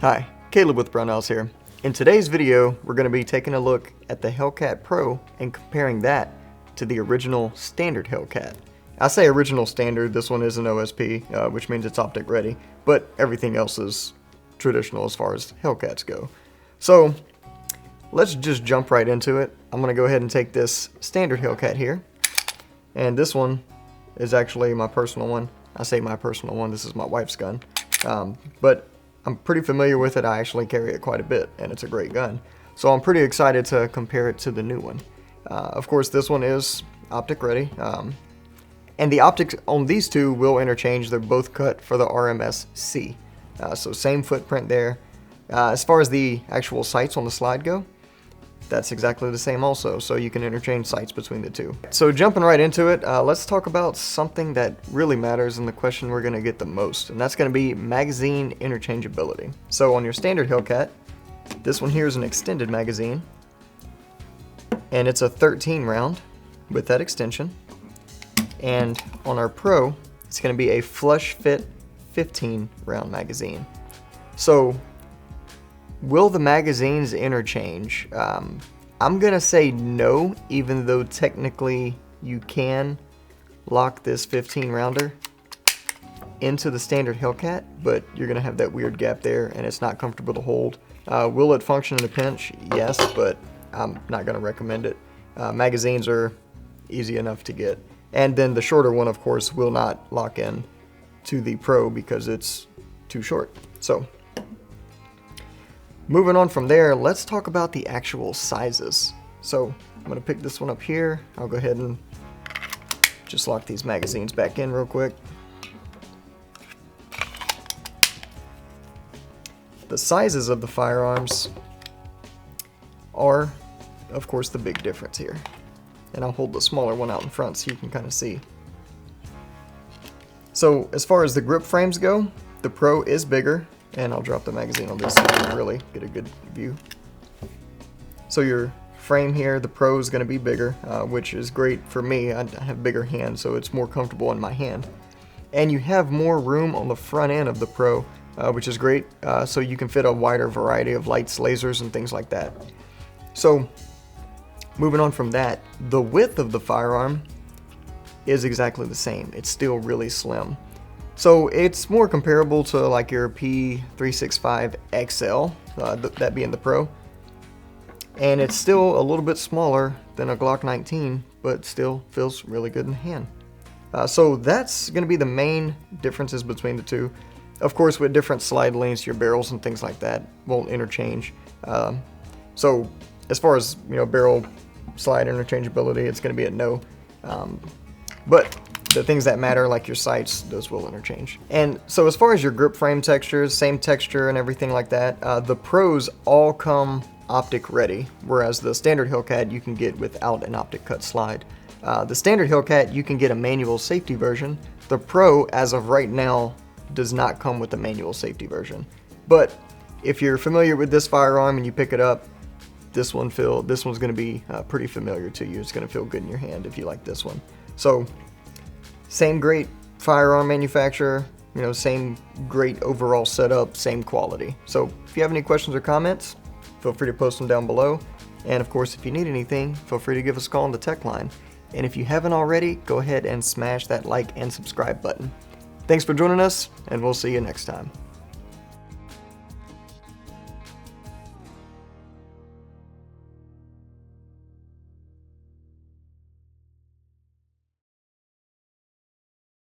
Hi, Caleb with Brownells here. In today's video, we're going to be taking a look at the Hellcat Pro and comparing that to the original standard Hellcat. I say original standard, this one is an OSP, which means it's optic ready, but everything else is traditional as far as Hellcats go. So let's just jump right into it. I'm going to go ahead and take this standard Hellcat here, and this one is actually my personal one. I say my personal one, this is my wife's gun, but I'm pretty familiar with it. I actually carry it quite a bit, and it's a great gun. So I'm pretty excited to compare it to the new one. Of course, this one is optic ready, and the optics on these two will interchange. They're both cut for the RMSc, so same footprint there. As far as the actual sights on the slide go, that's exactly the same also, so you can interchange sights between the two. So jumping right into it, let's talk about something that really matters and the question we're going to get the most, and that's going to be magazine interchangeability. So on your standard Hellcat, this one here is an extended magazine, and it's a 13 round with that extension, and on our Pro, it's going to be a flush fit 15 round magazine. So will the magazines interchange? I'm gonna say no, even though technically you can lock this 15 rounder into the standard Hellcat, but you're gonna have that weird gap there and it's not comfortable to hold. Will it function in a pinch? Yes, but I'm not gonna recommend it. Magazines are easy enough to get. And then the shorter one, of course, will not lock in to the Pro because it's too short. So moving on from there, let's talk about the actual sizes. So I'm going to pick this one up here. I'll go ahead and just lock these magazines back in real quick. The sizes of the firearms are, of course, the big difference here. And I'll hold the smaller one out in front so you can kind of see. So as far as the grip frames go, the Pro is bigger. And I'll drop the magazine on this so you can really get a good view. So your frame here, the Pro is going to be bigger, which is great for me. I have bigger hands, so it's more comfortable in my hand. And you have more room on the front end of the Pro, which is great, so you can fit a wider variety of lights, lasers, and things like that. So moving on from that, the width of the firearm is exactly the same. It's still really slim. So it's more comparable to like your P365 XL, that being the Pro. And it's still a little bit smaller than a Glock 19, but still feels really good in the hand. So that's going to be the main differences between the two. Of course, with different slide lengths, your barrels and things like that won't interchange. So as far as, barrel slide interchangeability, it's going to be a no. But the things that matter, like your sights, those will interchange. And so as far as your grip frame textures, same texture and everything like that, the Pros all come optic ready, whereas the standard Hellcat you can get without an optic cut slide. The standard Hellcat you can get a manual safety version. The Pro, as of right now, does not come with a manual safety version. But if you're familiar with this firearm and you pick it up, this one's going to be pretty familiar to you. It's going to feel good in your hand if you like this one. So same great firearm manufacturer, same great overall setup, same quality. So if you have any questions or comments, feel free to post them down below. And of course, if you need anything, feel free to give us a call on the tech line. And if you haven't already, go ahead and smash that like and subscribe button. Thanks for joining us, and we'll see you next time.